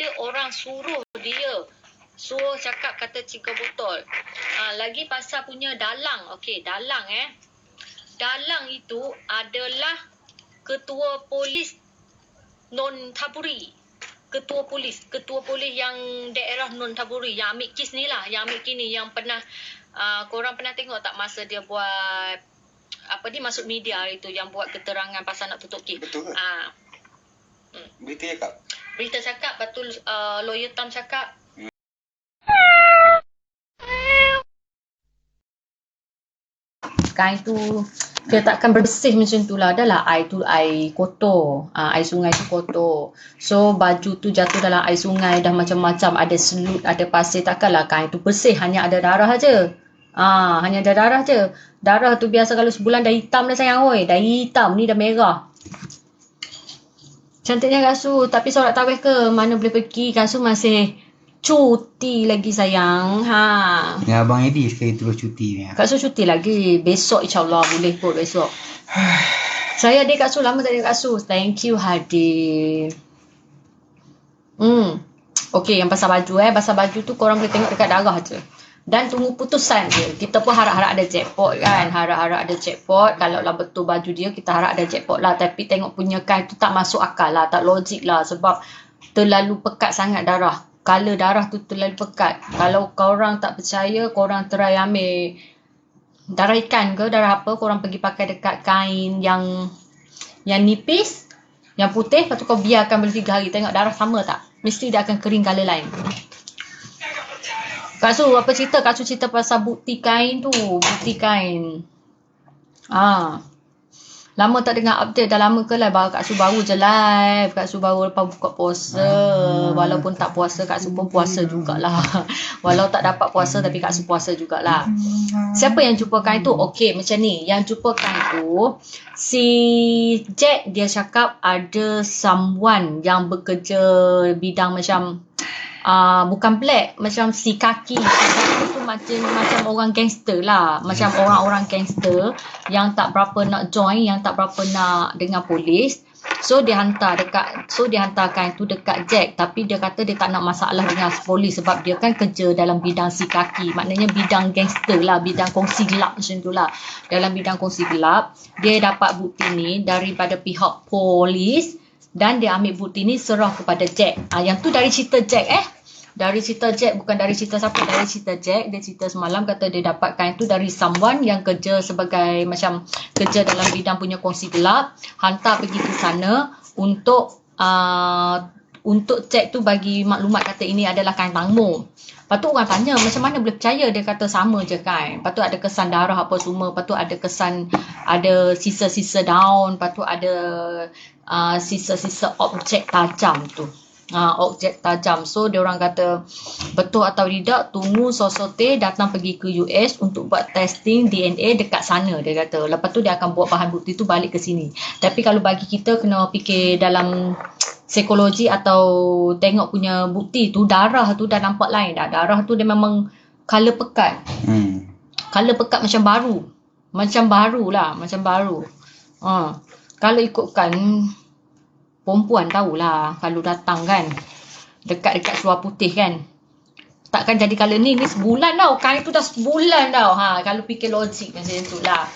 ada orang suruh dia. Suruh cakap kata 3 botol. Lagi pasal punya dalang. Okey, dalang Dalang itu adalah ketua polis Non-Taburi. Ketua polis yang daerah Non-Taburi, yang ambil kes ni lah, yang ambil kini, yang pernah korang pernah tengok tak masa dia buat apa ni, masuk media itu, yang buat keterangan pasal nak tutup kes. Betul ke? Berita cakap? Berita cakap, betul. Lawyer Tam cakap. Kain tu dia takkan bersih macam tu lah. Adalah air tu air kotor. Air sungai tu kotor. So baju tu jatuh dalam air sungai dah macam-macam. Ada selut, ada pasir. Takkanlah kain tu bersih. Hanya ada darah je. Hanya ada darah je. Darah tu biasa kalau sebulan dah hitam dah sayang. Oi, dah hitam ni dah merah. Cantiknya Kak Su. Tapi solat tarawih ke? Mana boleh pergi? Kak Su masih cuti lagi sayang. Ya, Abang Eddie sekali terus cuti ni. Kak Su cuti lagi. Besok insyaAllah boleh kot besok. Saya adik Kak Su. Lama tak ada Kak Su. Thank you Hadi. Okey, yang pasal baju pasal baju tu korang boleh tengok dekat darah je. Dan tunggu putusan je. Kita pun harap-harap ada jackpot kan. Harap-harap ada jackpot. Kalau lah betul baju dia, kita harap ada jackpot lah. Tapi tengok punya kain tu tak masuk akal lah. Tak logik lah. Sebab terlalu pekat sangat darah. Color darah tu terlalu pekat. Kalau korang tak percaya, korang try ambil darah ikan ke darah apa, korang pergi pakai dekat kain yang nipis, yang putih, lepas tu kau biarkan boleh 3 hari. Tengok darah sama tak? Mesti dia akan kering color lain. Kak Su, apa cerita? Kak Su cerita pasal bukti kain tu. Bukti kain. Lama tak dengar update. Dah lama ke lah. Kak Su baru je live. Kak Su baru lepas buka puasa. Walaupun tak puasa, Kak Su pun puasa jugalah. Walau tak dapat puasa, tapi Kak Su puasa jugalah. Siapa yang jumpa kain tu? Okey, macam ni. Yang jumpa kain tu, si Jack dia cakap ada someone yang bekerja bidang macam bukan black, macam si kaki tu macam orang gangster lah, macam orang-orang gangster yang tak berapa nak join, yang tak berapa nak dengan polis. So dia hantar kain tu dekat Jack, tapi dia kata dia tak nak masalah dengan polis sebab dia kan kerja dalam bidang si kaki, maknanya bidang gangster lah, bidang kongsi gelap macam tu lah. Dalam bidang kongsi gelap, dia dapat bukti ni daripada pihak polis. Dan dia ambil bukti ni serah kepada Jack. Yang tu dari cerita Jack Dari cerita Jack, bukan dari cerita siapa. Dari cerita Jack. Dia cerita semalam kata dia dapat kain tu dari someone yang kerja sebagai macam kerja dalam bidang punya kongsi gelap. Hantar pergi ke sana untuk Jack tu bagi maklumat kata ini adalah kain tangmo. Lepas tu orang tanya macam mana boleh percaya, dia kata sama je kain. Lepas tu ada kesan darah apa semua. Lepas tu ada kesan, ada sisa-sisa daun. Lepas tu ada sisa-sisa objek tajam tu. Objek tajam. So dia orang kata betul atau tidak, tunggu Sosote datang pergi ke US untuk buat testing DNA dekat sana, dia kata. Lepas tu dia akan buat bahan bukti tu balik ke sini. Tapi kalau bagi kita kena fikir dalam psikologi atau tengok punya bukti tu, darah tu dah nampak lain dah. Darah tu dia memang color pekat. Color pekat macam baru. Macam baru lah. Macam baru. Kalau ikutkan perempuan tahulah kalau datang kan dekat seluar putih kan, takkan jadi color ni sebulan tau. Kain tu dah sebulan tau. Kalau fikir logik macam tu lah.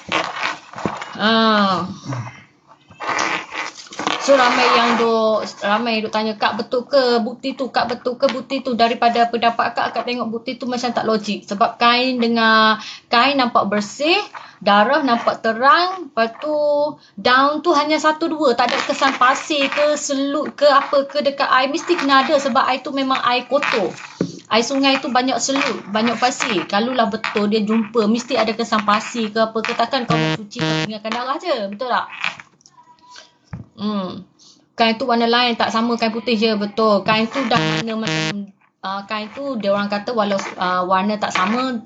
So ramai duk tanya, Kak betul ke bukti tu? Kak betul ke bukti tu? Daripada pendapat Kak tengok bukti tu macam tak logik. Sebab kain nampak bersih, darah nampak terang, lepas tu daun tu hanya 1-2, tak ada kesan pasir ke selut ke apa ke dekat air. Mesti kena ada sebab air tu memang air kotor. Air sungai tu banyak selut, banyak pasir. Kalau lah betul dia jumpa, mesti ada kesan pasir ke apa ke. Takkan kau nak cuci kau tinggalkan darah je, betul tak? Kain tu warna lain, tak sama kain putih je, betul. Kain tu dah warna macam kain tu dia orang kata walau warna tak sama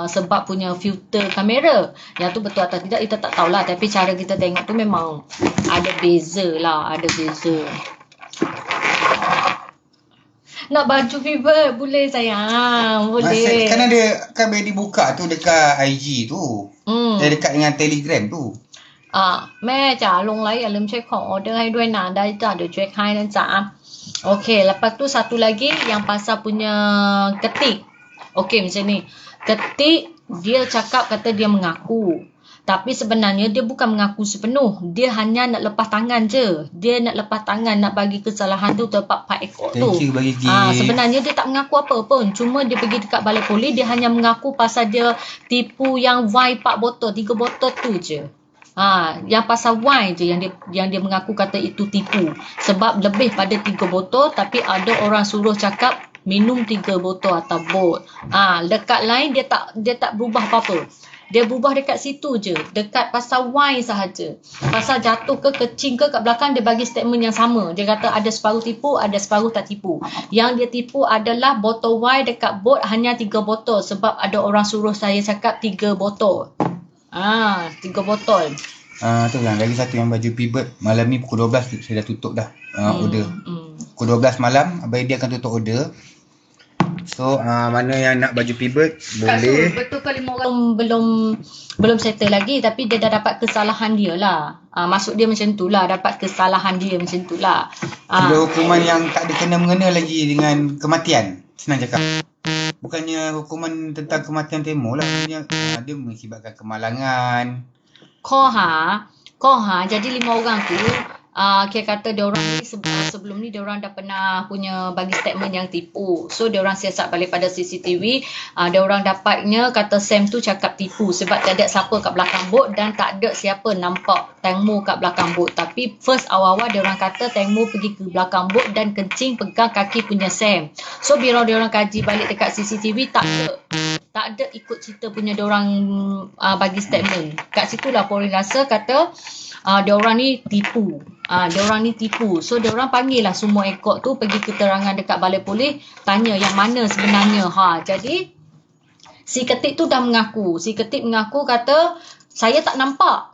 sebab punya filter kamera. Yang tu betul atau tidak kita tak tahulah, tapi cara kita tengok tu memang ada beza lah, ada beza. Nak baju fever boleh sayang, boleh. Kan ada, kan Bedi buka tu dekat IG tu. Dia dekat dengan Telegram tu. แม่จ๋าลงไลฟ์อย่าลืมเช็คของออเดอร์ให้ด้วยนะได้จ้ะเดี๋ยวเช็คให้นะจ๊ะ Okey, lepas tu satu lagi yang pasal punya Ketik. Okey, macam ni. Ketik dia cakap kata dia mengaku. Tapi sebenarnya dia bukan mengaku sepenuh. Dia hanya nak lepas tangan je. Dia nak lepas tangan, nak bagi kesalahan tu tepat Pak Ekor tu. Thank you bagi Sebenarnya dia tak mengaku apa pun. Cuma dia pergi dekat balai polis, dia hanya mengaku pasal dia tipu yang wine 4 botol, 3 botol tu je. Yang pasal wine je yang dia mengaku kata itu tipu. Sebab lebih pada 3 botol tapi ada orang suruh cakap minum 3 botol atau bot. Dekat lain dia tak berubah apa-apa. Dia berubah dekat situ je. Dekat pasal wine sahaja. Pasal jatuh ke kecing ke kat belakang dia bagi statement yang sama. Dia kata ada separuh tipu, ada separuh tak tipu. Yang dia tipu adalah botol wine dekat bot hanya 3 botol. Sebab ada orang suruh saya cakap 3 botol. 3 botol. Tu kan. Lagi satu yang baju P-Bird. Malam ni pukul 12 saya dah tutup dah order. Pukul 12 malam Abang Edi akan tutup order. So mana yang nak baju P-Bird boleh. Betul ke 5 orang belum settle lagi tapi dia dah dapat kesalahan dia lah. Maksud dia macam tu lah, dapat kesalahan dia macam tu lah. Ada hukuman yang tak ada kena-mengena lagi dengan kematian. Senang cakap. Bukannya hukuman tentang kematian Temur lah. Dia mengakibatkan kemalangan. Jadi 5 orang tu kira kata diorang ni sebelum ni diorang dah pernah punya bagi statement yang tipu. So diorang siasat balik pada CCTV. Diorang dapatnya kata Sam tu cakap tipu sebab tak ada siapa kat belakang bot dan tak ada siapa nampak Temur kat belakang bot. Tapi first awal-awal diorang kata Temur pergi ke belakang bot dan kencing pegang kaki punya Sam. So bila diorang kaji balik dekat CCTV tak ada ikut cerita punya diorang bagi statement. Kat situlah Polri rasa kata diorang ni tipu. So diorang panggil lah semua ekor tu pergi keterangan dekat balai polis, tanya yang mana sebenarnya. Jadi si Ketik tu dah mengaku. Si Ketik mengaku kata saya tak nampak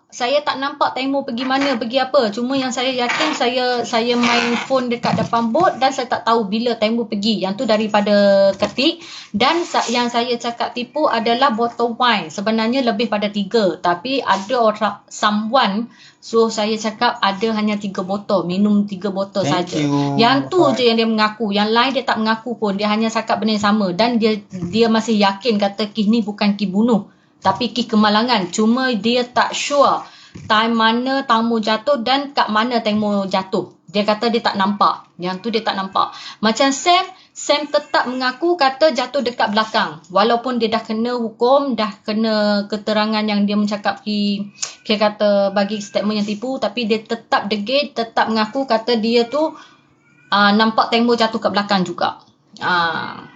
Temur pergi mana, pergi apa. Cuma yang saya yakin saya main phone dekat depan bot dan saya tak tahu bila Temur pergi. Yang tu daripada Ketik. Dan yang saya cakap tipu adalah botol wine. Sebenarnya lebih pada 3. Tapi ada orang, someone suruh saya cakap ada hanya 3 botol. Minum 3 botol saja. Yang tu je yang dia mengaku. Yang lain dia tak mengaku pun. Dia hanya cakap benda yang sama. Dan dia masih yakin kata Kih ni bukan Kih bunuh. Tapi Kih kemalangan. Cuma dia tak sure time mana Temur jatuh dan kat mana Temur jatuh. Dia kata dia tak nampak. Yang tu dia tak nampak. Macam Sam tetap mengaku kata jatuh dekat belakang. Walaupun dia dah kena hukum, dah kena keterangan yang dia mencakap dia kata bagi statement yang tipu. Tapi dia tetap degil, tetap mengaku kata dia tu nampak Temur jatuh kat belakang juga.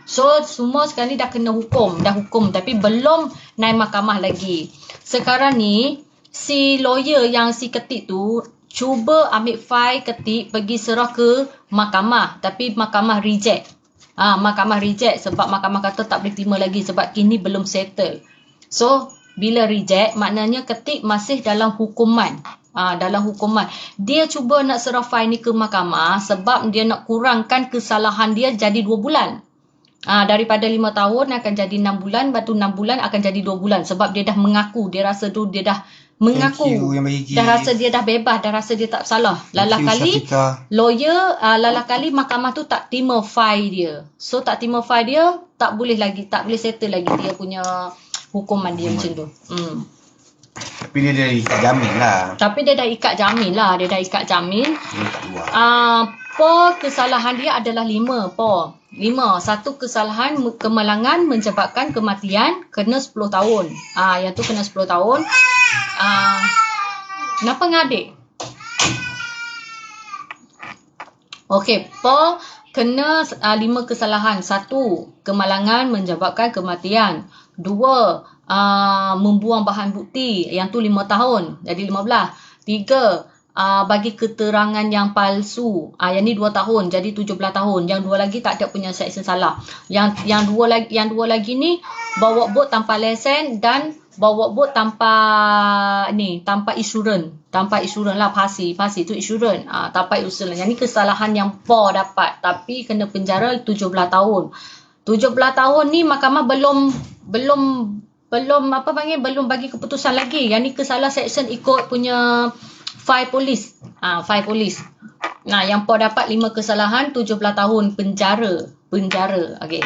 So semua sekarang ni dah kena hukum. Dah hukum tapi belum naik mahkamah lagi. Sekarang ni si lawyer yang si Ketik tu cuba ambil file Ketik pergi serah ke mahkamah. Tapi mahkamah reject. Mahkamah reject sebab mahkamah kata tak boleh terima lagi sebab kini belum settle. So bila reject maknanya Ketik masih dalam hukuman. Dia cuba nak serah file ni ke mahkamah sebab dia nak kurangkan kesalahan dia jadi 2 bulan. Daripada 5 tahun akan jadi 6 bulan, lepas tu 6 bulan akan jadi 2 bulan sebab dia dah mengaku. Dia rasa tu dia dah mengaku. Dah rasa dia dah bebas, dah rasa dia tak salah. Lalah kali mahkamah tu tak terima file dia. So tak terima file dia, tak boleh settle lagi dia punya hukuman dia macam tu. Tapi dia dah ikat jamin lah. Dia dah ikat jamin. Kesalahan dia adalah 5. 1 kesalahan kemalangan menyebabkan kematian kena 10 tahun. Yang tu kena 10 tahun. Kenapa ngadik? Okey, kena 5 kesalahan. 1, kemalangan menyebabkan kematian. 2, membuang bahan bukti. Yang tu 5 tahun. Jadi 15. 3, bagi keterangan yang palsu. Yang ni 2 tahun. Jadi 17 tahun. Yang 2 lagi tak ada punya section salah. Yang dua lagi ni bawa bot tanpa lesen dan bawa bot tanpa insurans. Tanpa insurans lah, pasi tu insurans. Tanpa insurans. Yang ni kesalahan yang dapat. Tapi kena penjara 17 tahun. 17 tahun ni mahkamah belum bagi keputusan lagi. Yang ni kesalahan section ikut punya file polis. Nah, yang Paul dapat 5 kesalahan, 17 tahun penjara. Okey.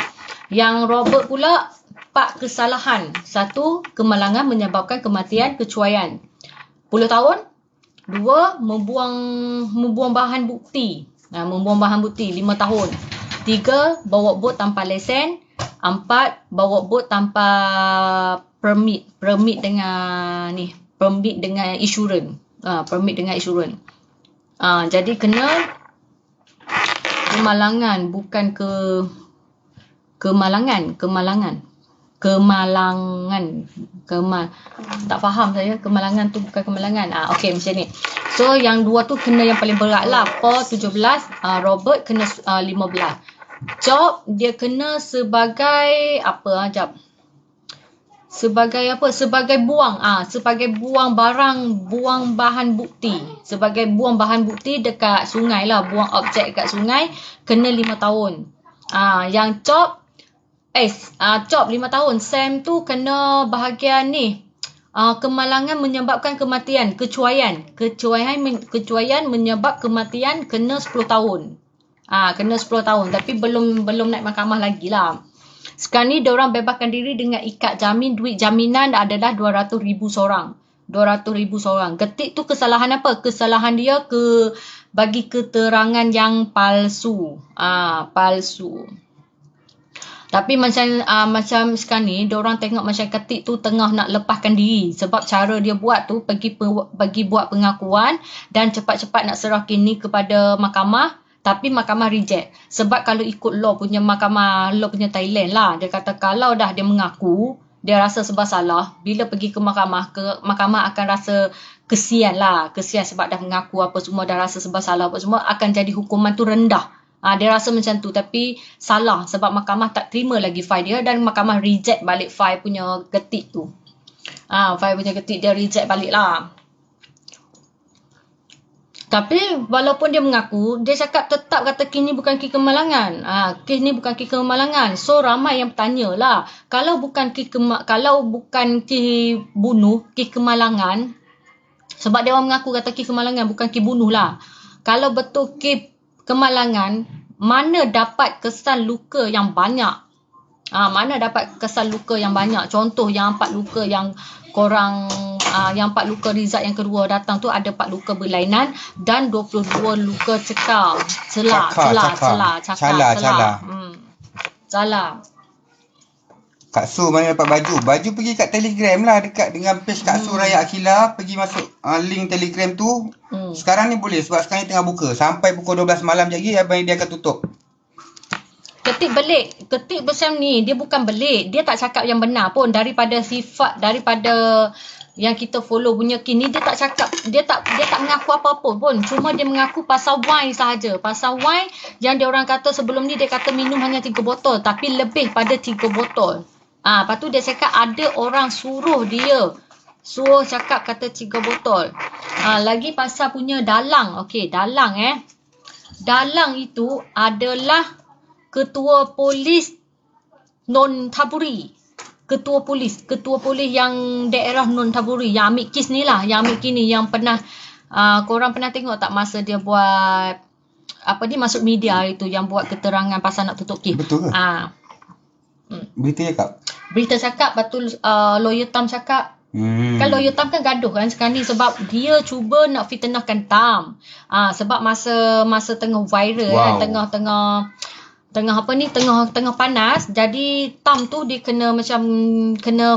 Yang Robert pula 4 kesalahan. 1, kemalangan menyebabkan kematian, kecuaian. 10 tahun. 2, membuang bahan bukti. Membuang bahan bukti 5 tahun. 3, bawa bot tanpa lesen. 4, bawa bot tanpa permit dengan insurans. Permit dengan insurans. Jadi kena kemalangan, bukan kemalangan. Tak faham saya, kemalangan tu bukan kemalangan. Okey, macam ni. So yang dua tu kena yang paling berat lah. Paul 17, Robert kena 15. Job dia kena sebagai apa? Sebagai apa? Sebagai buang bahan bukti. Sebagai buang bahan bukti dekat sungai lah, buang objek dekat sungai, kena 5 tahun. Yang Chop 5 tahun. Sam tu kena bahagian ni. Kemalangan menyebabkan kematian, kecuaian menyebab kematian, kena 10 tahun. Kena 10 tahun, tapi belum naik mahkamah lagi lah. Sekarang ni diorang bebaskan diri dengan ikat jamin. Duit jaminan adalah 200,000 seorang. 200,000 seorang. Ketik tu kesalahan apa? Kesalahan dia bagi keterangan yang palsu. Palsu. Tapi macam sekarang ni diorang tengok macam Ketik tu tengah nak lepaskan diri, sebab cara dia buat tu pergi buat pengakuan dan cepat-cepat nak serahkan ni kepada mahkamah. Tapi mahkamah reject. Sebab kalau ikut law punya Thailand lah, dia kata kalau dah dia mengaku, dia rasa sebab salah, bila pergi ke mahkamah akan rasa kesian sebab dah mengaku apa semua, dah rasa sebab salah apa semua, akan jadi hukuman tu rendah. Dia rasa macam tu, tapi salah sebab mahkamah tak terima lagi file dia dan mahkamah reject balik file punya Ketik tu. File punya Ketik dia reject balik lah. Tapi walaupun dia mengaku, dia cakap tetap kata kes ni bukan kes kemalangan. Kes ni bukan kes kemalangan. So ramai yang bertanya lah, kalau bukan kes bunuh, kes kemalangan, sebab dia orang mengaku kata kes kemalangan, bukan kes bunuh lah. Kalau betul kes kemalangan, mana dapat kesan luka yang banyak? Contoh yang 4 luka yang korang, yang 4 luka Rizal yang kedua datang tu, ada 4 luka berlainan dan 22 luka cekal. Celah. Kak Su mana dapat baju? Baju pergi kat Telegram lah, dekat dengan page Kak Su Rakyat Akhilah. Pergi masuk link Telegram tu. Sekarang ni boleh sebab sekarang ni tengah buka. Sampai pukul 12 malam lagi, abang dia akan tutup. Ketik belik. Ketik macam ni, dia bukan belik. Dia tak cakap yang benar pun. Daripada yang kita follow punya kini, dia tak cakap, dia tak mengaku apa-apa pun. Cuma dia mengaku pasal wine sahaja. Pasal wine yang dia orang kata sebelum ni, dia kata minum hanya 3 botol. Tapi lebih pada 3 botol. Lepas tu dia cakap ada orang suruh cakap kata 3 botol. Lagi pasal punya dalang. Okey, dalang Dalang itu adalah Ketua Polis Non-Taburi. Ketua polis yang daerah Non-Taburi, yang ambil kes ni lah, yang ambil kini, yang pernah korang pernah tengok tak masa dia buat masuk media itu, yang buat keterangan pasal nak tutup kes. Betul ke? Berita cakap betul. Lawyer Tam cakap. Kan lawyer Tam kan gaduh kan sekarang ni sebab dia cuba nak fitnahkan Tam. Sebab masa tengah viral kan, tengah panas, jadi Tam tu dia kena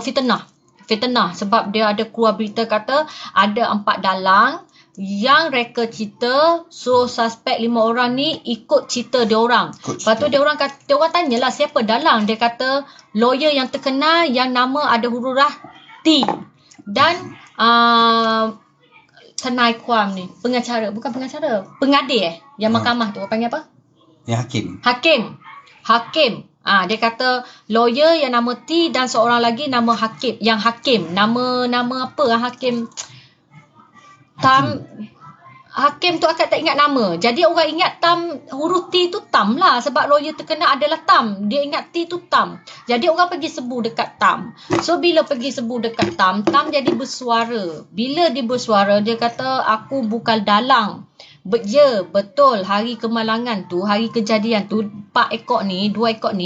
fitnah sebab dia ada keluar berita kata ada 4 dalang yang reka cerita, so suspek 5 orang ni ikut cerita dia orang. Lepas tu dia orang tanyalah siapa dalang, dia kata lawyer yang terkenal yang nama ada huruf T dan pengacara pengadil yang mahkamah tu panggil apa? Hakim. Dia kata lawyer yang nama T dan seorang lagi nama hakim. Yang hakim, nama apa? Hakim tu akan tak ingat nama. Jadi orang ingat Tam, huruf T tu Tam lah. Sebab lawyer terkenal adalah Tam. Dia ingat T tu Tam. Jadi orang pergi sebu dekat Tam. So bila pergi sebu dekat Tam jadi bersuara. Bila dia bersuara, dia kata aku bukan dalang. Ya, betul. Hari kemalangan tu, hari kejadian tu, 2 ekor ni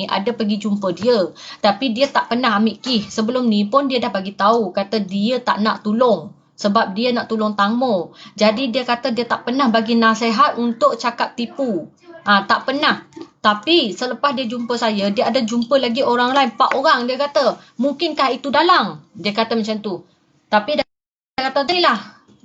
ada pergi jumpa dia. Tapi dia tak pernah ambil key. Sebelum ni pun dia dah bagi tahu kata dia tak nak tolong. Sebab dia nak tolong Tang Mo. Jadi dia kata dia tak pernah bagi nasihat untuk cakap tipu. Tak pernah. Tapi selepas dia jumpa saya, dia ada jumpa lagi orang lain. 4 orang dia kata. Mungkinkah itu dalang? Dia kata macam tu. Tapi dia kata,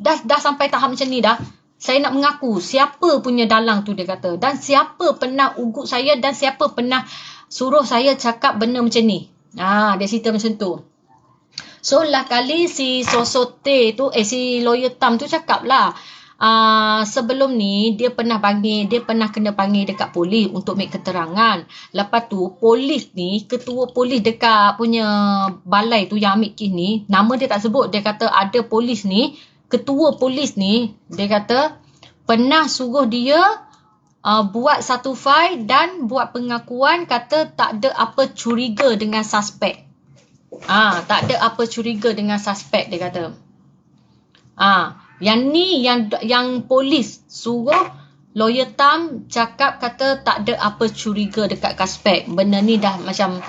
dah sampai tahap macam ni dah. Saya nak mengaku siapa punya dalang tu, dia kata. Dan siapa pernah ugut saya dan siapa pernah suruh saya cakap benda macam ni. Dia cerita macam tu. So lah kali si Sosote tu, si lawyer Tam tu cakap lah. Sebelum ni dia pernah kena panggil dekat polis untuk make keterangan. Lepas tu polis ni, ketua polis dekat punya balai tu yang ambil kes ni, nama dia tak sebut. Dia kata ada polis ni, ketua polis ni, dia kata pernah suruh dia buat satu file dan buat pengakuan kata tak ada apa curiga dengan suspek. Tak ada apa curiga dengan suspek, dia kata. Yang ni yang polis suruh lawyer Tam cakap kata tak ada apa curiga dekat suspek. Benda ni dah macam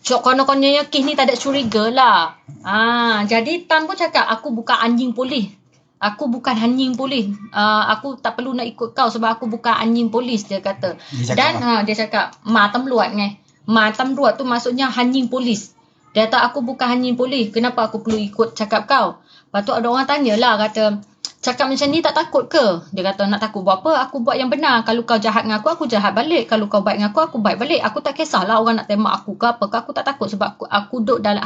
konon-kononnya kes ni tak ada curiga lah. Jadi Tam pun cakap aku bukan anjing polis. Aku bukan anjing polis. Aku tak perlu nak ikut kau sebab aku bukan anjing polis, dia kata. Dia cakap, ma tamluat ngai. Ma tamluat tu maksudnya anjing polis. Dia kata aku bukan anjing polis. Kenapa aku perlu ikut cakap kau? Lepas tu ada orang tanyalah, kata, cakap macam ni tak takut ke? Dia kata, nak takut buat apa? Aku buat yang benar. Kalau kau jahat dengan aku jahat balik. Kalau kau baik dengan aku baik balik. Aku tak kisahlah orang nak tembak aku ke apa ke. Aku tak takut sebab aku duduk dalam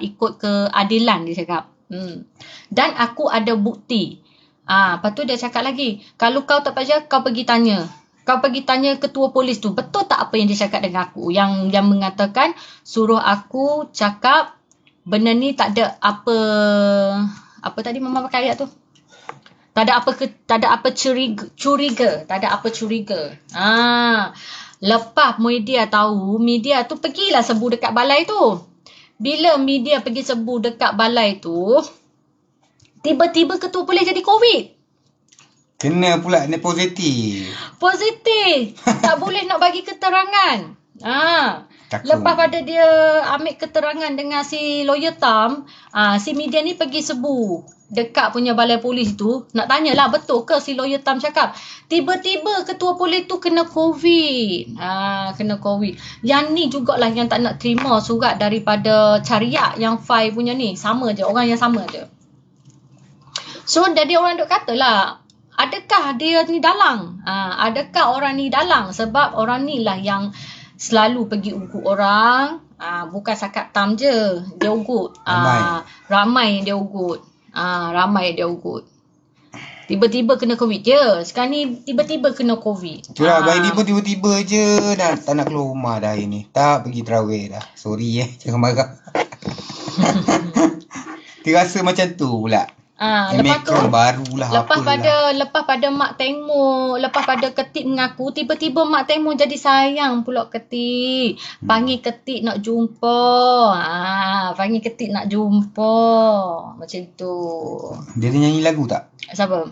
ikut keadilan, dia cakap. Dan aku ada bukti. Lepas tu dia cakap lagi, kalau kau tak percaya, kau pergi tanya. Kau pergi tanya ketua polis tu, betul tak apa yang dia cakap dengan aku? Yang mengatakan suruh aku cakap benda ni tak ada apa tadi mama pakai ayat tu? Tak ada apa curiga. Tak ada apa curiga. Lepas media tahu, media tu pergilah sebu dekat balai tu. Bila media pergi sebu dekat balai tu, tiba-tiba ketua polis jadi COVID. Kena pula ni positif. Tak boleh nak bagi keterangan. Lepas pada dia ambil keterangan dengan si lawyer Tam, si media ni pergi sebu dekat punya balai polis tu. Nak tanyalah betul ke si lawyer Tam cakap. Tiba-tiba ketua polis tu kena COVID. Kena COVID. Yang ni jugalah yang tak nak terima surat daripada Cariak yang file punya ni. Sama je, orang yang sama je. So jadi orang duk katalah, adakah dia ni dalang? Adakah orang ni dalang? Sebab orang ni lah yang selalu pergi ugut orang. Bukan sakat Tam je. Dia ugut. Ramai dia ugut. Tiba-tiba kena COVID je. Sekarang ni tiba-tiba kena COVID. Itulah, bayi dia pun tiba-tiba je dah tak nak keluar rumah dah hari ni. Tak pergi terawih dah. Sorry jangan marah. Terasa macam tu pula. Lepas tu barulah lepas pada Mak Tengmo, lepas pada Ketik mengaku, tiba-tiba Mak Tengmo jadi sayang pula Ketik. Panggil Ketik nak jumpa. Panggil Ketik nak jumpa. Macam tu. Dia nyanyi lagu tak? Siapa?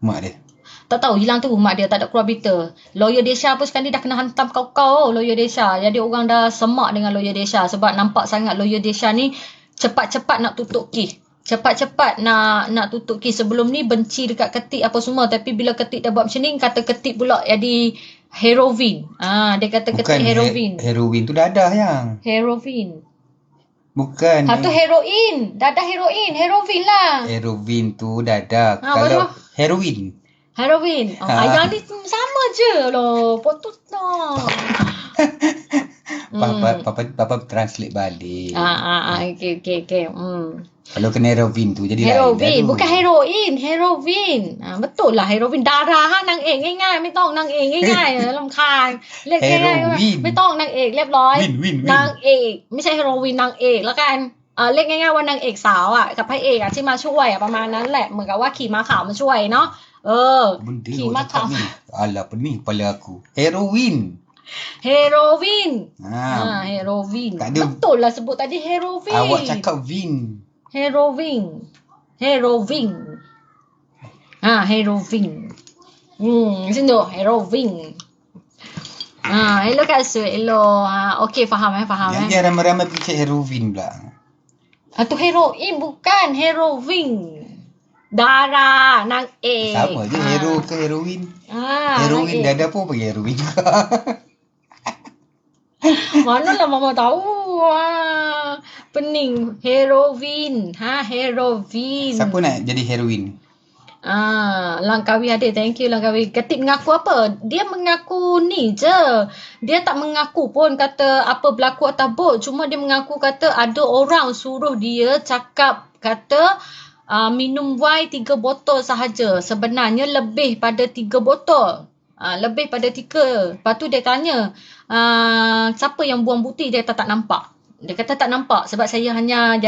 Mak dia. Tak tahu, hilang tu mak dia, tak ada keluar berita. Lawyer Desha pun sekarang ni dah kena hantam kau-kau lawyer Desha. Jadi orang dah semak dengan lawyer Desha sebab nampak sangat lawyer Desha ni cepat-cepat nak tutup kes. Cepat-cepat nak tutup kes. Sebelum ni benci dekat Ketik apa semua. Tapi bila Ketik dah buat macam ni, kata Ketik pula jadi heroin. Dia kata Ketik heroin. Heroin tu dadah yang. Heroin. Bukan. Tu heroin. Dadah heroin. Heroin lah. Heroin tu dadah. Kalau heroin. Yang ni sama je lah. Potong lah. Papa translate balik. Okay. Kalau kena heroin tu jadi heroin, bukan heroin. Betul lah heroin darah nangเอกง่ายๆไม่ต้องนางเอกง่ายๆรำคาญเรียกง่ายๆไม่ต้องนางเอกเรียบร้อยนางเอกไม่ใช่เฮโรวีนนางเอกแล้วกันเรียกง่ายๆว่านางเอกสาวกับพระเอกที่มาช่วยประมาณนั้นแหละเหมือนกับว่าขี่ม้าขาวมาช่วยเนาะขี่ม้าขาว Alah pening kepala aku. Heroin. Heroin. Tak ada. Betul lah sebut tadi heroin. Awak cakap Vin. Heroin. Heroin. Macam tu. Heroin. Hello Kak Su. Hello. Okey, faham. Yang dia ramai-ramai pergi cek heroin pula. Tu heroin bukan. Heroin. Darah. Sama je hero ke heroin. Heroin dah ada pun pergi heroin juga. Manalah mama tahu. Pening. Heroin. Heroin. Siapa nak jadi heroin? Langkawi ada. Thank you Langkawi. Ketik mengaku apa? Dia mengaku ni je. Dia tak mengaku pun kata apa berlaku atas bot. Cuma dia mengaku kata ada orang suruh dia cakap kata minum wine 3 botol sahaja. Sebenarnya lebih pada 3 botol. Lebih pada 3. Lepas tu dia tanya, siapa yang buang butir? Dia kata tak nampak. Dia kata tak nampak sebab saya hanya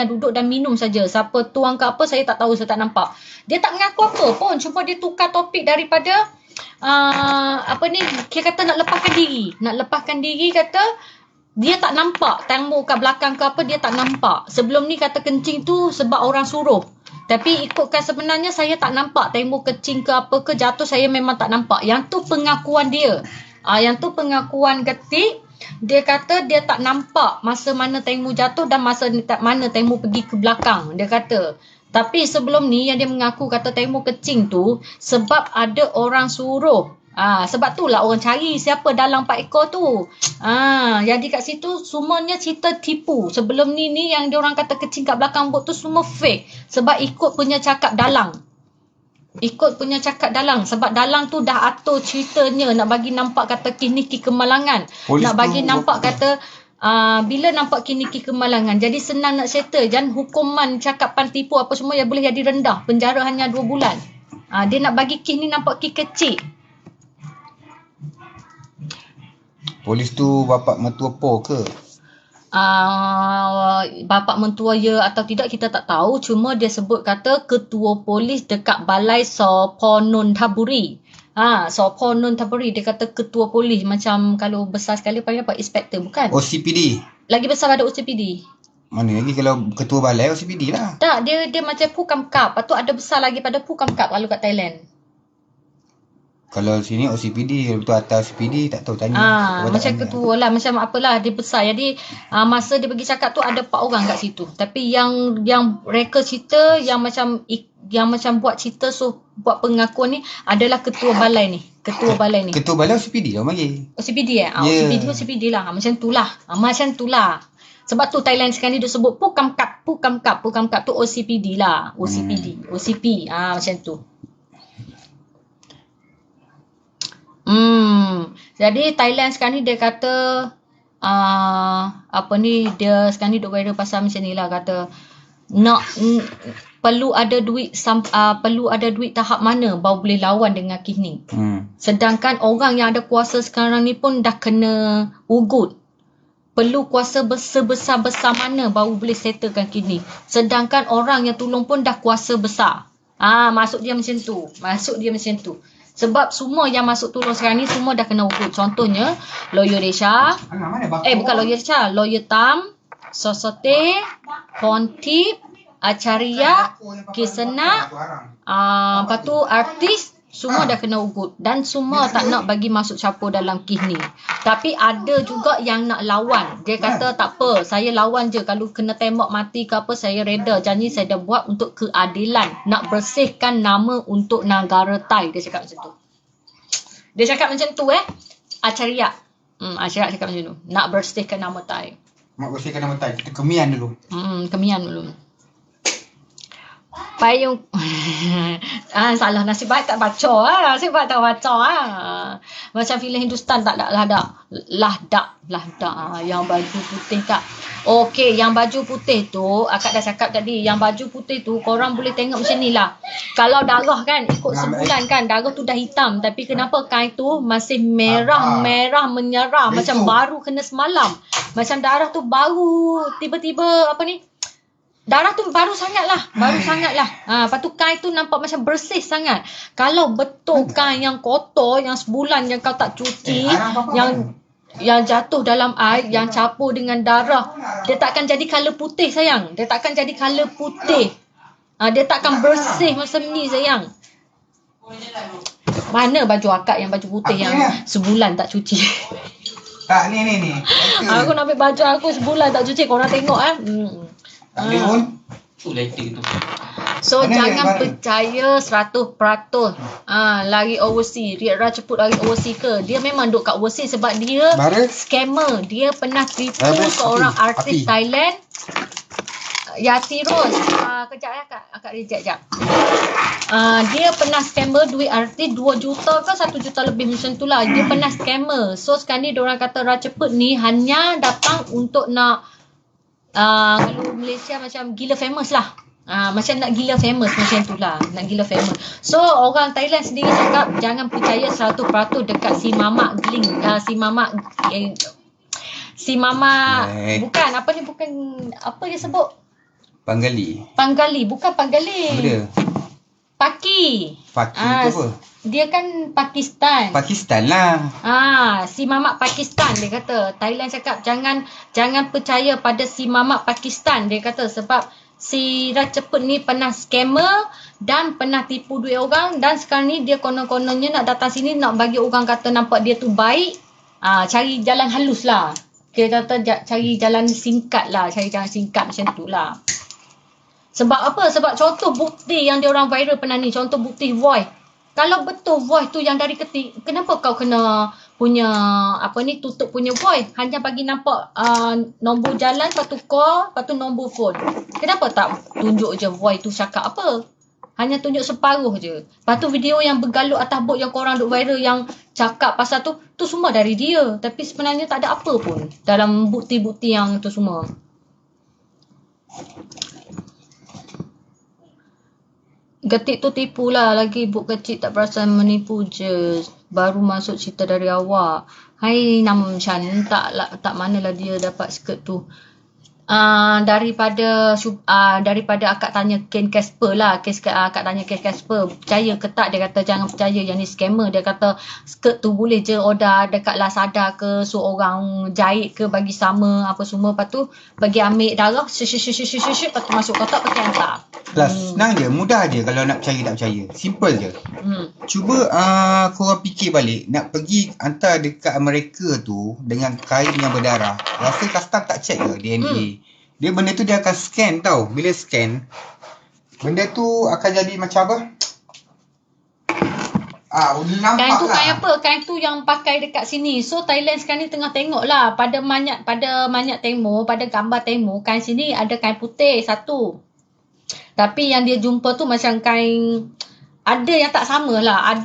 duduk dan minum saja. Siapa tuang ke apa saya tak tahu, saya tak nampak. Dia tak mengaku apa pun. Cuma dia tukar topik daripada dia kata nak lepaskan diri kata dia tak nampak tembok kat belakang ke apa, dia tak nampak. Sebelum ni kata kencing tu sebab orang suruh. Tapi ikutkan sebenarnya saya tak nampak tembok kencing ke apa ke jatuh, saya memang tak nampak. Yang tu pengakuan dia. Yang tu pengakuan Ketik. Dia kata dia tak nampak masa mana tembok jatuh dan masa mana tembok pergi ke belakang. Dia kata. Tapi sebelum ni yang dia mengaku kata tembok kencing tu sebab ada orang suruh. Sebab tu lah orang cari siapa dalang 4 ekor tu. Jadi kat situ semuanya cerita tipu. Sebelum ni yang diorang kata kecing kat belakang bot tu semua fake. Sebab ikut punya cakap dalang. Sebab dalang tu dah atur ceritanya nak bagi nampak kata kiniki kemalangan. Polis nak bagi tu nampak kata bila nampak kiniki kemalangan jadi senang nak settle. Dan hukuman cakapan tipu apa semua yang boleh jadi rendah. Penjara hanya 2 bulan. Dia nak bagi kes ni nampak kes kecil. Polis tu bapak mertua Po ke? Bapak mentua ya atau tidak kita tak tahu. Cuma dia sebut kata ketua polis dekat balai Soponon Taburi. Soponon Taburi dia kata ketua polis. Macam kalau besar sekali panggil apa? Inspektor bukan? OCPD. Lagi besar pada OCPD. Mana lagi kalau ketua balai OCPD lah. Tak, dia macam Pukamkap. Lepas tu ada besar lagi pada Pukamkap kalau kat Thailand. Kalau sini OCPD, betul atas OCPD tak tahu tanya. Macam ketua lah, macam apalah dia besar. Jadi masa dia pergi cakap tu ada 4 orang kat situ. Tapi yang reka cerita yang macam buat cerita buat pengakuan ni adalah ketua balai ni. Ketua balai OCPD orang panggil. OCPD OCPD lah. Macam tu lah. Sebab tu Thailand sekarang ni dia sebut Pukamkap tu OCPD lah. OCP. Macam tu. Jadi Thailand sekarang ni dia kata dia sekarang ni duk viral pasal macam ni lah, kata perlu ada duit tahap mana baru boleh lawan dengan kes ni. Sedangkan orang yang ada kuasa sekarang ni pun dah kena ugut. Perlu kuasa sebesar-besar mana baru boleh settlekan kes ni. Sedangkan orang yang tolong pun dah kuasa besar. Maksud dia macam tu. Sebab semua yang masuk tolong sekarang ni semua dah kena ugut. Contohnya lawyer Resha. Bukan lawyer Resha, lawyer Tam, Sosote, Pontip, Acaria, Kisenak, lepas tu artis, semua dah kena ugut. Dan semua tak nak bagi masuk campur dalam kes ni. Tapi ada juga yang nak lawan. Dia kata tak apa, saya lawan je. Kalau kena tembak mati ke apa, saya reda. Janji saya dah buat untuk keadilan. Nak bersihkan nama untuk negara Thai. Dia cakap macam tu. Acaria. Acaria cakap macam tu. Nak bersihkan nama Thai. Kita kemian dulu. Payung. Salah, nasib baik tak baca. Macam filem Hindustan tak lahdak. Yang baju putih tak. Okey, yang baju putih tu Akak dah cakap tadi, yang baju putih tu korang boleh tengok macam ni lah. Kalau darah kan ikut sebulan kan, darah tu dah hitam, tapi kenapa kain tu masih merah menyerah macam baru kena semalam. Macam darah tu baru tiba-tiba darah tu baru sangat lah. Lepas tu kain tu nampak macam bersih sangat. Kalau betul kain yang kotor, yang sebulan yang kau tak cuci, yang jatuh dalam air, yang campur dengan darah, dia takkan jadi colour putih sayang. Dia takkan bersih macam ni sayang. Mana baju akak yang baju putih yang sebulan tak cuci? Tak, ni. Aku nak ambil baju aku sebulan tak cuci. Korang tengok Tak boleh pun. So Mana jangan dia, percaya 100%. Lari overseas. Riak Rajput lari overseas ke? Dia memang duduk kat overseas sebab dia scammer. Dia pernah tipu seorang artis Thailand. Yati Rose. Kejap ya akak reject jap. Dia pernah scammer duit artis 2 juta ke 1 juta lebih macam tu lah. Dia pernah scammer. So sekarang ni diorang kata Rajput ni hanya datang untuk nak kalau Malaysia macam gila famous lah. Macam nak gila famous macam tu lah. Nak gila famous. So orang Thailand sendiri cakap jangan percaya 100% dekat si Mamak Gling. Si Mamak bukan apa dia sebut? Panggali. Bukan Panggali. Apa dia? Paki tu apa? Dia kan Pakistan lah. Si Mamak Pakistan dia kata. Thailand cakap jangan percaya pada si Mamak Pakistan dia kata sebab si Rajput ni pernah scammer dan pernah tipu duit orang dan sekarang ni dia konon-kononnya nak datang sini nak bagi orang kata nampak dia tu baik. Cari jalan halus lah. Dia kata cari jalan singkat lah, cari jalan singkat macam tu lah. Sebab apa? Sebab contoh bukti yang dia orang viral pernah ni, contoh bukti voice. Kalau betul voice tu yang dari ketik, kenapa kau kena punya tutup punya voice? Hanya bagi nampak nombor jalan, lepas tu call, lepas tu nombor phone. Kenapa tak tunjuk je voice tu cakap apa? Hanya tunjuk separuh je. Lepas tu video yang bergalut atas bot yang korang duk viral yang cakap pasal tu semua dari dia. Tapi sebenarnya tak ada apa pun dalam bukti-bukti yang tu semua. Getik tu tipu lah. Lagi buk kecil tak perasan menipu je. Baru masuk cerita dari awak. Hai Namchan, tak manalah dia dapat skirt tu. Daripada akak tanya Ken Casper lah. Akak tanya Ken Casper, percaya ke tak? Dia kata jangan percaya, yang ni scammer. Dia kata skirt tu boleh je order dekat Lazada ke, so orang jahit ke, bagi sama apa semua. Lepas tu bagi ambil darah, lepas tu masuk kotak pakai hantar. Senang je, mudah je kalau nak percaya tak percaya. Simple je. Cuba korang fikir balik, nak pergi hantar dekat Amerika tu dengan kain yang berdarah. Rasa custom tak check ke DNA? Dia benda tu dia akan scan tau. Bila scan, benda tu akan jadi macam apa? Nampak kain tu lah. kain apa? Kain tu yang pakai dekat sini. So Thailand sekarang ni tengah tengok lah. Pada manyak temo, pada gambar temo, kain sini ada kain putih satu. Tapi yang dia jumpa tu macam kain, ada yang tak sama lah.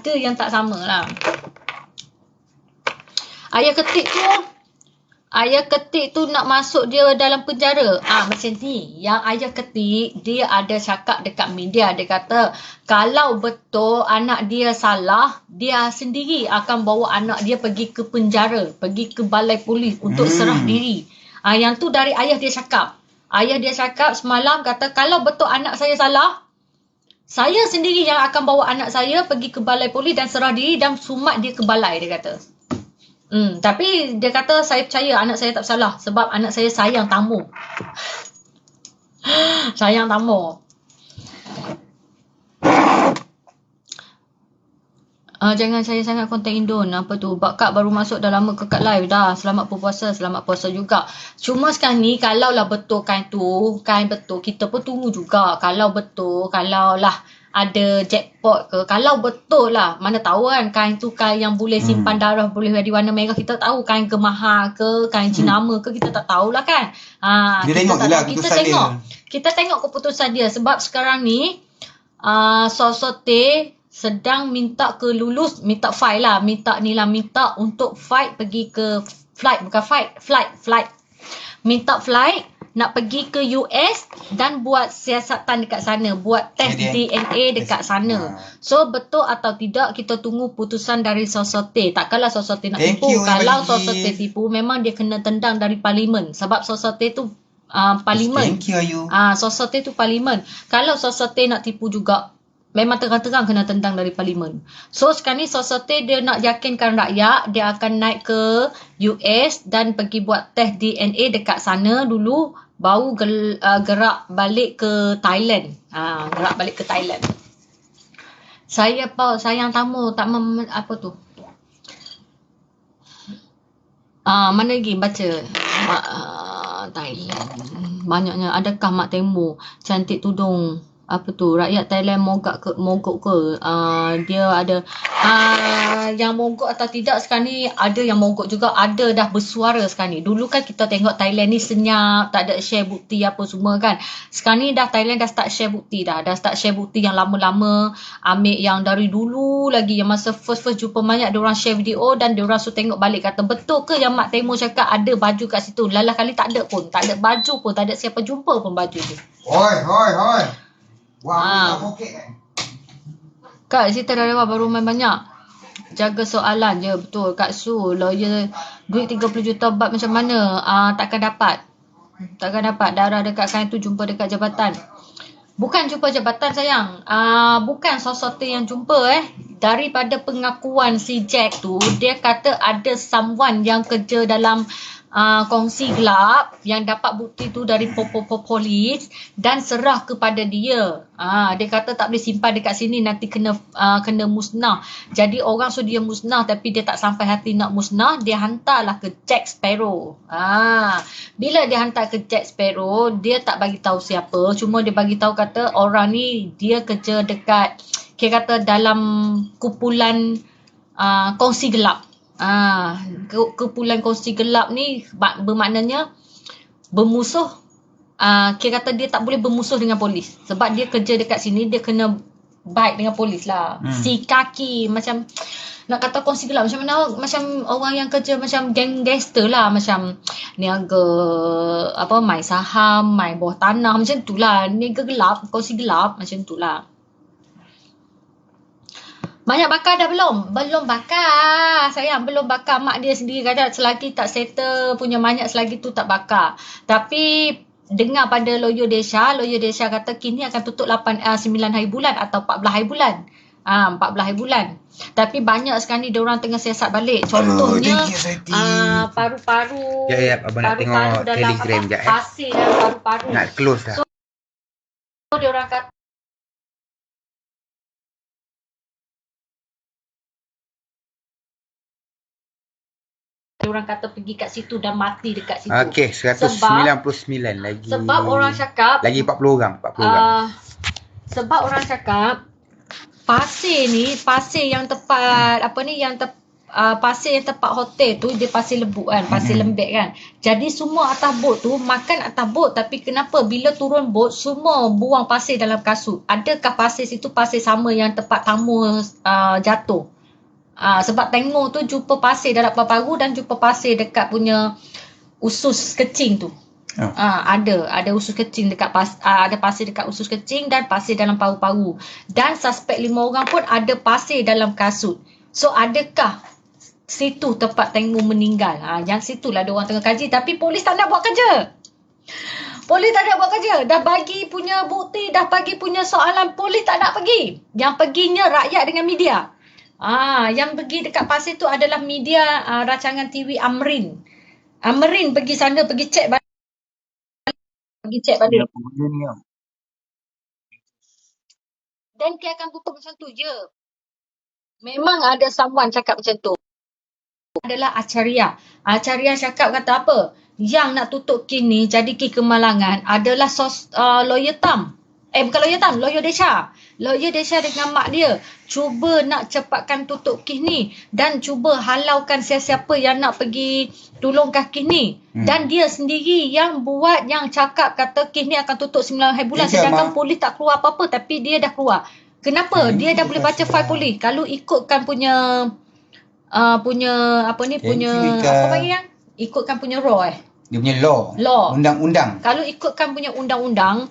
Ayah ketik tu nak masuk dia dalam penjara. Macam ni. Yang ayah ketik, dia ada cakap dekat media. Dia kata, kalau betul anak dia salah, dia sendiri akan bawa anak dia pergi ke penjara. Pergi ke balai polis untuk serah diri. Yang tu dari ayah dia cakap. Ayah dia cakap semalam, kata, kalau betul anak saya salah, saya sendiri yang akan bawa anak saya pergi ke balai polis dan serah diri dan sumat dia ke balai, dia kata. Tapi dia kata saya percaya anak saya tak salah sebab anak saya sayang tamu. Sayang tamu. Jangan saya sangat konten Indon. Apa tu? Kak baru masuk dah lama ke kat live dah. Selamat berpuasa. Selamat puasa juga. Cuma sekarang ni kalau lah betul kain betul, kita pun tunggu juga. Kalau betul, kalau lah ada jackpot ke, kalau betul lah, mana tahu kan kain tu kain yang boleh simpan darah, boleh jadi warna merah. Kita tahu kain kemahal ke, kain Cinama ke, kita tak tahulah kan. Kita tengok keputusan dia. Sebab sekarang ni Sosote sedang minta ke lulus, minta untuk fight pergi ke flight, minta flight nak pergi ke US dan buat siasatan dekat sana, buat test DNA dekat sana. So betul atau tidak, kita tunggu putusan dari Sosote. Takkanlah Sosote nak tipu. Kalau Sosote tipu, memang dia kena tendang dari parlimen. Sebab Sosote tu parlimen. Sosote tu parlimen. Kalau Sosote nak tipu juga, memang terang-terang kena tendang dari parlimen. So sekarang ni Sosote dia nak yakinkan rakyat, dia akan naik ke US dan pergi buat test DNA dekat sana dulu, baru gerak balik ke Thailand. Sayang tamu tak apa tu. Mana lagi baca? Thailand. Banyaknya. Adakah Mak Temo cantik tudung? Apa tu? Rakyat Thailand mogok ke? Dia ada yang mogok atau tidak sekarang ni, ada yang mogok juga, ada dah bersuara sekarang ni. Dulu kan kita tengok Thailand ni senyap, tak ada share bukti apa semua kan. Sekarang ni Thailand dah start share bukti dah. Dah start share bukti yang lama-lama, ambil yang dari dulu lagi, yang masa first jumpa mayat, diorang share video dan diorang suruh tengok balik, kata betul ke yang Mak Temo cakap ada baju kat situ. Lalah kali tak ada pun, tak ada baju pun, tak ada siapa jumpa pun baju tu. Hoi. Wah, okey kan? Kak, cerita dah lewat baru main banyak. Jaga soalan je, betul. Kak Su, lawyer duit 30 juta baht macam mana? Takkan dapat. Darah dekat sana tu jumpa dekat jabatan. Bukan jumpa jabatan sayang. Bukan sesuatu yang jumpa Daripada pengakuan si Jack tu, dia kata ada someone yang kerja dalam kongsi gelap yang dapat bukti tu dari polis dan serah kepada dia. Dia kata tak boleh simpan dekat sini, nanti kena musnah. Jadi orang suruh dia musnah tapi dia tak sampai hati nak musnah, dia hantarlah ke Jack Sparrow. Bila dia hantar ke Jack Sparrow, dia tak bagi tahu siapa, cuma dia bagi tahu kata orang ni dia kerja dekat, dia kata dalam kumpulan kongsi gelap. Kumpulan kongsi gelap ni bermaknanya bermusuh. Kira kata dia tak boleh bermusuh dengan polis sebab dia kerja dekat sini, dia kena baik dengan polis lah. Si kaki macam nak kata kongsi gelap macam mana, macam orang yang kerja macam gangster lah, macam niaga main saham, main bawah tanah, macam tu lah. Niaga gelap, kongsi gelap, macam tu lah. Banyak bakar dah belum? Belum bakar. Sayang, belum bakar. Mak dia sendiri kata selagi tak settle punya banyak, selagi tu tak bakar. Tapi dengar pada lawyer Desha kata kini akan tutup 9 hari bulan atau 14 hari bulan. 14 hari bulan. Tapi banyak sekarang ni diorang tengah siasat balik. Contohnya paru-paru. Ya, abang nak tengok Telegram sekejap pasir dalam paru-paru. Nak close dah. So diorang kata pergi kat situ dan mati dekat situ. Okey, 199 lagi. Sebab orang cakap lagi 40 orang. Sebab orang cakap pasir yang tepat pasir yang tepat hotel tu dia pasir lembut kan, pasir lembek kan. Jadi semua atas bot tu makan atas bot, tapi kenapa bila turun bot semua buang pasir dalam kasut? Adakah pasir situ pasir sama yang tempat tamu jatuh? Sebab Tengmo tu jumpa pasir dalam paru-paru dan jumpa pasir dekat punya usus kecing tu. Ada usus kecing dekat ada pasir dekat usus kecing dan pasir dalam paru-paru. Dan suspek 5 orang pun ada pasir dalam kasut. So adakah situ tempat Tengmo meninggal? Yang situlah dia orang tengah kaji, tapi polis tak nak buat kerja. Dah bagi punya bukti, dah bagi punya soalan, polis tak nak pergi. Yang perginya rakyat dengan media. Yang pergi dekat pasir tu adalah media rancangan TV Amrin. Amrin pergi sana, pergi cek balik. Dan dia akan tutup macam tu je. Memang ada someone cakap macam tu. Adalah Acharya. Acharya cakap kata apa? Yang nak tutup kes ni, jadi kes kemalangan adalah lawyer Tam. Bukan lawyer Tam, lawyer Desha. Lawyer Desha dengan mak dia cuba nak cepatkan tutup kes ni dan cuba halaukan siapa-siapa yang nak pergi tolongkan kes ni. Dan dia sendiri yang buat, yang cakap kata kes ni akan tutup 9 hari bulan, sedangkan polis tak keluar apa-apa, tapi dia dah keluar. Kenapa? Dia dah boleh baca file polis. Kalau ikutkan punya ikutkan punya raw dia punya law. Undang-undang. Kalau ikutkan punya undang-undang,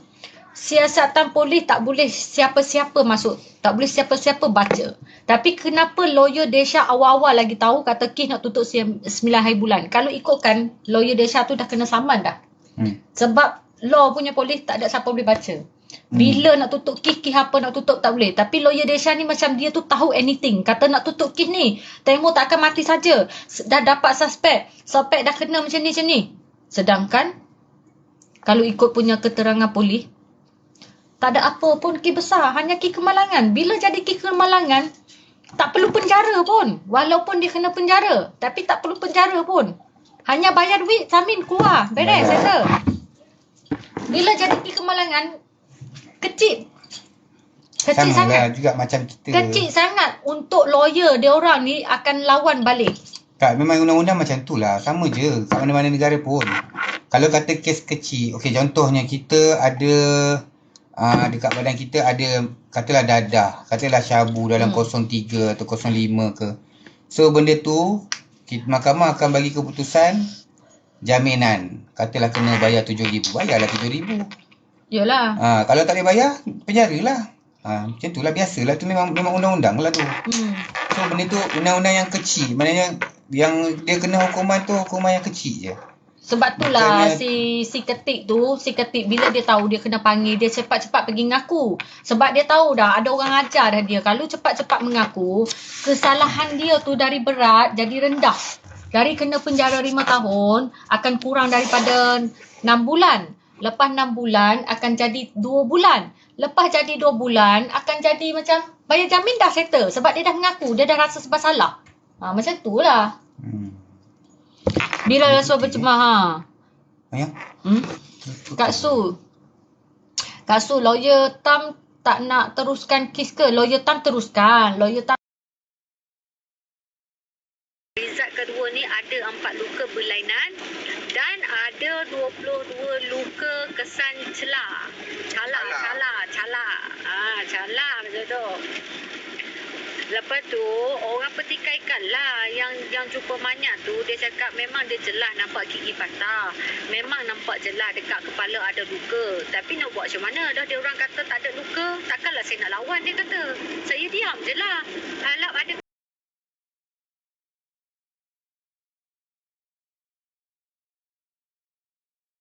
siasatan polis tak boleh siapa-siapa masuk, tak boleh siapa-siapa baca. Tapi kenapa lawyer Desha awal-awal lagi tahu kata kes nak tutup 9 hari bulan? Kalau ikutkan, lawyer Desha tu dah kena saman dah. Sebab law punya polis tak ada siapa boleh baca. Bila nak tutup kes apa nak tutup tak boleh. Tapi lawyer Desha ni macam dia tu tahu anything. Kata nak tutup kes ni, Tengmo tak akan mati saja. Dah dapat suspek dah kena macam ni. Sedangkan kalau ikut punya keterangan polis, Tak ada apa pun kes besar. Hanya kes kemalangan. Bila jadi kes kemalangan, tak perlu penjara pun. Walaupun dia kena penjara. Tapi tak perlu penjara pun. Hanya bayar duit, Samin keluar. Beres, settle. Bila jadi kes kemalangan, kecil. Kecil Sama sangat. lah juga macam kita. Kecil sangat untuk lawyer dia orang ni akan lawan balik. Tak, memang undang-undang macam tu lah. Sama je kat mana-mana negara pun. Kalau kata kes kecil, okey contohnya kita ada dekat badan kita ada katalah dadah, katalah syabu dalam 03 atau 05 ke. So benda tu mahkamah akan bagi keputusan jaminan. Katalah kena bayar 7,000, bayarlah 7,000. Yalah. Kalau tak boleh bayar, penjara lah. Macam tu lah, biasalah tu memang undang-undang lah tu. So benda tu undang-undang yang kecil. Maknanya yang dia kena hukuman tu hukuman yang kecil je. Sebab tu lah si ketik bila dia tahu dia kena panggil, dia cepat-cepat pergi ngaku. Sebab dia tahu dah ada orang ajar dah dia. Kalau cepat-cepat mengaku, kesalahan dia tu dari berat jadi rendah. Dari kena penjara 5 tahun akan kurang daripada 6 bulan. Lepas 6 bulan akan jadi 2 bulan. Lepas jadi 2 bulan akan jadi macam bayar jamin dah settle. Sebab dia dah mengaku, dia dah rasa sebab salah. Macam tu lah. Bila rasuah bercemah Ya? Kak Su, lawyer Tam tak nak teruskan kes ke? Lawyer Tam teruskan. Lawyer Tam Rizat kedua ni ada 4 luka berlainan dan ada 22 luka kesan celah. Calah macam tu. Lepas tu orang pertikaikan lah yang jumpa manyak tu, dia cakap memang dia jelas nampak gigi patah. Memang nampak jelas dekat kepala ada luka. Tapi nak buat macam mana? Dah dia orang kata tak ada luka, takkanlah saya nak lawan, dia kata. Saya diam je lah. Harap ada